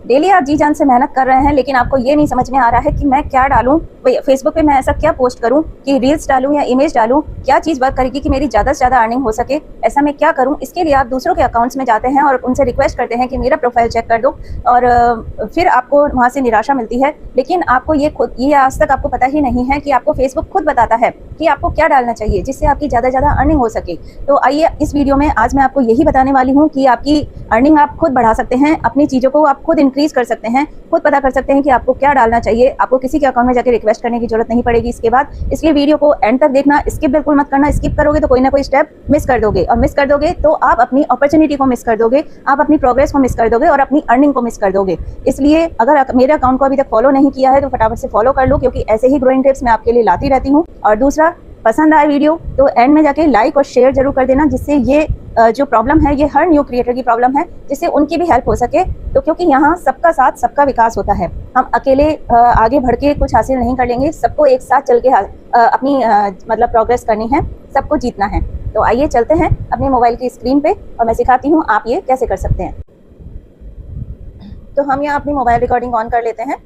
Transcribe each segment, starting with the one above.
Daily आप जी जान से मेहनत कर रहे हैं, लेकिन आपको ये नहीं समझ में आ रहा है कि मैं क्या डालूं, फेसबुक पे मैं ऐसा क्या पोस्ट करूं कि रील्स डालूं या इमेज डालूं, क्या चीज़ वर्क करेगी कि मेरी ज़्यादा से ज़्यादा अर्निंग हो सके, ऐसा मैं क्या करूं। इसके लिए आप दूसरों के अकाउंट्स में जाते हैं और उनसे रिक्वेस्ट करते हैं कि मेरा प्रोफाइल चेक कर दो, और फिर आपको वहाँ से निराशा मिलती है। लेकिन आपको ये आज तक आपको पता ही नहीं है कि आपको फेसबुक खुद बताता है कि आपको क्या डालना चाहिए जिससे आपकी ज़्यादा से ज़्यादा अर्निंग हो सके। तो आइए इस वीडियो में आज मैं आपको यही बताने वाली हूँ कि आपकी अर्निंग आप खुद बढ़ा सकते हैं, अपनी चीज़ों को आप खुद इंक्रीज कर सकते हैं, खुद पता कर सकते हैं कि आपको क्या डालना चाहिए। आपको किसी के अकाउंट में जाकर रिक्वेस्ट करने की जरूरत नहीं पड़ेगी इसके बाद। इसलिए वीडियो को एंड तक देखना, स्किप बिल्कुल मत करना। स्किप करोगे तो कोई ना कोई स्टेप मिस कर दोगे, और मिस कर दोगे तो आप अपनी अपॉर्चुनिटी को मिस कर दोगे, आप अपनी प्रोग्रेस को मिस कर दोगे और अपनी अर्निंग को मिस कर दोगे। इसलिए अगर मेरे अकाउंट को अभी तक फॉलो नहीं किया है तो फटाफट से फॉलो कर लो, क्योंकि ऐसे ही ग्रोइंग टिप्स मैं आपके लिए लाती रहती हूँ। और दूसरा, पसंद आए वीडियो तो एंड में जाके लाइक और शेयर जरूर कर देना, जिससे ये जो प्रॉब्लम है ये हर न्यू क्रिएटर की प्रॉब्लम है, जिससे उनकी भी हेल्प हो सके। तो क्योंकि यहाँ सबका साथ सबका विकास होता है, हम अकेले आगे बढ़ के कुछ हासिल नहीं कर लेंगे, सबको एक साथ चल के अपनी मतलब प्रोग्रेस करनी है, सबको जीतना है। तो आइए चलते हैं अपने मोबाइल की स्क्रीन पे और मैं सिखाती हूँ आप ये कैसे कर सकते हैं। तो हम यहाँ अपनी मोबाइल रिकॉर्डिंग ऑन कर लेते हैं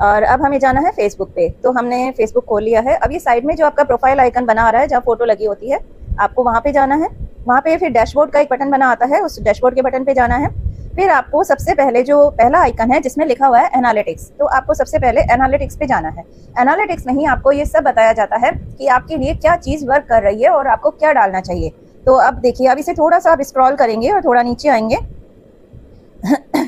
और अब हमें जाना है फेसबुक पे। तो हमने फेसबुक खोल लिया है। अब ये साइड में जो आपका प्रोफाइल आइकन बना आ रहा है जहाँ फोटो लगी होती है, आपको वहाँ पे जाना है। वहाँ पे फिर डैशबोर्ड का एक बटन बना आता है, उस डैशबोर्ड के बटन पे जाना है। फिर आपको सबसे पहले जो पहला आइकन है जिसमें लिखा हुआ है एनालिटिक्स, तो आपको सबसे पहले एनालिटिक्स पे जाना है। एनालिटिक्स में ही आपको ये सब बताया जाता है कि आपके लिए क्या चीज़ वर्क कर रही है और आपको क्या डालना चाहिए। तो अब देखिए, अब इसे थोड़ा सा आप स्क्रॉल करेंगे और थोड़ा नीचे आएंगे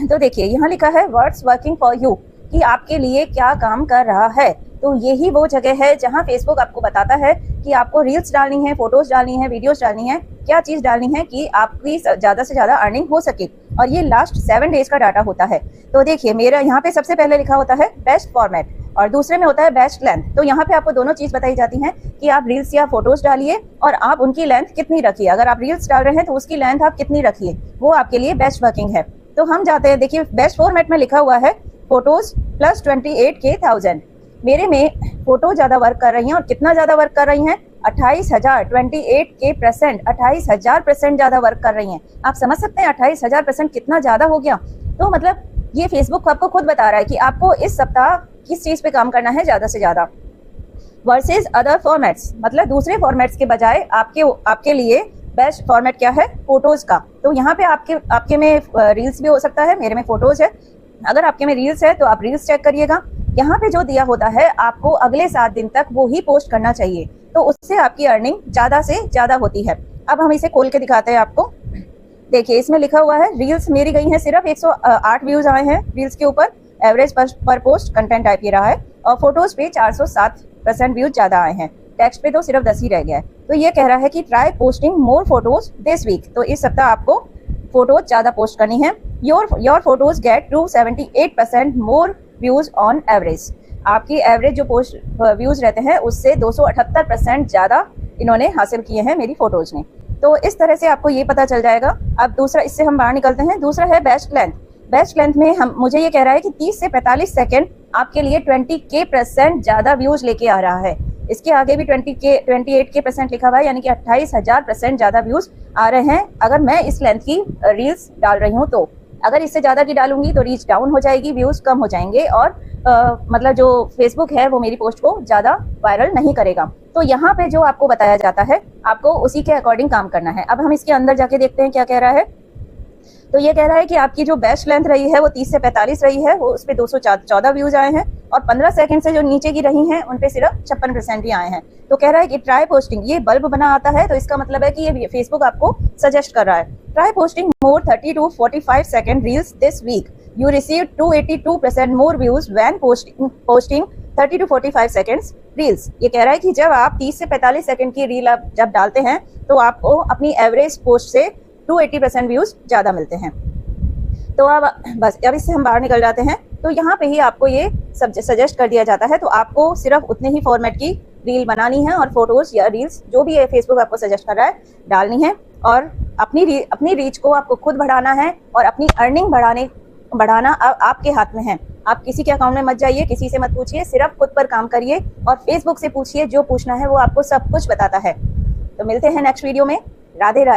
तो देखिए यहाँ लिखा है व्हाट्स वर्किंग फॉर यू, कि आपके लिए क्या काम कर रहा है। तो यही वो जगह है जहां फेसबुक आपको बताता है कि आपको रील्स डालनी है, फोटोज डालनी है, वीडियोस डालनी है, क्या चीज़ डालनी है कि आपकी ज़्यादा से ज़्यादा अर्निंग हो सके। और ये लास्ट 7 डेज का डाटा होता है। तो देखिए मेरा यहाँ पे सबसे पहले लिखा होता है बेस्ट फॉर्मेट और दूसरे में होता है बेस्ट लेंथ। तो यहाँ पे आपको दोनों चीज़ बताई जाती हैं कि आप रील्स या फोटोज डालिए और आप उनकी लेंथ कितनी रखिए। अगर आप रील्स डाल रहे हैं तो उसकी लेंथ आप कितनी रखिए, वो आपके लिए बेस्ट वर्किंग है। तो हम जाते हैं, देखिए बेस्ट फॉर्मेट में लिखा हुआ है फोटोज प्लस 28,000। मेरे में फोटो ज़्यादा वर्क कर रही हैं, और कितना ज़्यादा वर्क कर रही हैं, 28,000 28K%, 28,000% ज़्यादा वर्क कर रही हैं। आप समझ सकते हैं 28,000% कितना ज़्यादा हो गया। तो मतलब ये फेसबुक आपको खुद बता रहा है कि आपको इस सप्ताह किस चीज़ पे काम करना है ज़्यादा से ज़्यादा, वर्सेज अदर फॉर्मेट्स। मतलब दूसरे फॉर्मेट्स के बजाय आपके लिए बेस्ट फॉर्मेट क्या है, फोटोज़ का। तो यहाँ पे आपके में रील्स भी हो सकता है, मेरे में फोटोज है। अगर आपके में रील्स है तो आप रील्स चेक करिएगा। यहाँ पे जो दिया होता है आपको अगले 7 दिन तक वो ही पोस्ट करना चाहिए, तो उससे आपकी अर्निंग ज़्यादा से ज़्यादा होती है। अब हम इसे खोल के दिखाते हैं आपको। देखिए इसमें लिखा हुआ है रील्स मेरी गई हैं, सिर्फ 108 व्यूज़ आए हैं रील्स के ऊपर। एवरेज पर पोस्ट कंटेंट टाइप ये रहा है, और फोटोज़ पे 407% व्यूज ज़्यादा आए हैं। टेक्स्ट पे तो सिर्फ 10 ही रह गया है। तो ये कह रहा है कि try posting more photos this week. तो इस सप्ताह आपको फोटोज ज़्यादा पोस्ट करनी है। Your photos get to 78% more views on average. आपकी एवरेज जो पोस्ट व्यूज रहते हैं उससे 278% ज़्यादा इन्होंने हासिल किए हैं मेरी फोटोज ने। तो इस तरह से आपको ये पता चल जाएगा। अब दूसरा, इससे हम बाहर निकलते हैं। दूसरा है बेस्ट लेंथ। बेस्ट लेंथ में मुझे ये कह रहा है कि 30 से 45 सेकेंड आपके लिए 20K% ज़्यादा व्यूज लेके आ रहा है। इसके आगे भी 28K% लिखा हुआ है, यानी कि 28,000% ज़्यादा व्यूज आ रहे हैं अगर मैं इस लेंथ की रील्स डाल रही हूँ। तो अगर इससे ज़्यादा की डालूंगी तो रीच डाउन हो जाएगी, व्यूज़ कम हो जाएंगे, और मतलब जो फेसबुक है वो मेरी पोस्ट को ज़्यादा वायरल नहीं करेगा। तो यहाँ पे जो आपको बताया जाता है आपको उसी के अकॉर्डिंग काम करना है। अब हम इसके अंदर जाके देखते हैं क्या कह रहा है। तो ये कह रहा है कि आपकी जो बेस्ट लेंथ रही है वो 30 से 45 रही है, वो उस पर 214 व्यूज आए हैं, और 15 सेकंड से जो नीचे की रही हैं उन पे सिर्फ 56% ही आए हैं। तो कह रहा है कि ट्राई पोस्टिंग, ये बल्ब बना आता है तो इसका मतलब है कि ये फेसबुक आपको सजेस्ट कर रहा है। Try posting more 30 to 45 second reels this week, you receive 282% more views when posting 30 to 45 seconds reels. ये कह रहा है कि जब आप 30 से 45 सेकंड की रील आप जब डालते हैं तो आपको अपनी एवरेज पोस्ट से 280% व्यूज ज़्यादा मिलते हैं। तो अब बस अब इससे हम बाहर निकल जाते हैं। तो यहाँ पे ही आपको ये सब सजेस्ट कर दिया जाता है। तो आपको सिर्फ उतने ही फॉर्मेट की रील बनानी है और फोटोज या रील्स जो भी फेसबुक आपको सजेस्ट कर रहा है डालनी है, और अपनी रीच को आपको खुद बढ़ाना है, और अपनी अर्निंग बढ़ाना आपके हाथ में है। आप किसी के अकाउंट में मत जाइए, किसी से मत पूछिए, सिर्फ खुद पर काम करिए और फेसबुक से पूछिए, जो पूछना है वो आपको सब कुछ बताता है। तो मिलते हैं नेक्स्ट वीडियो में। राधे राधे।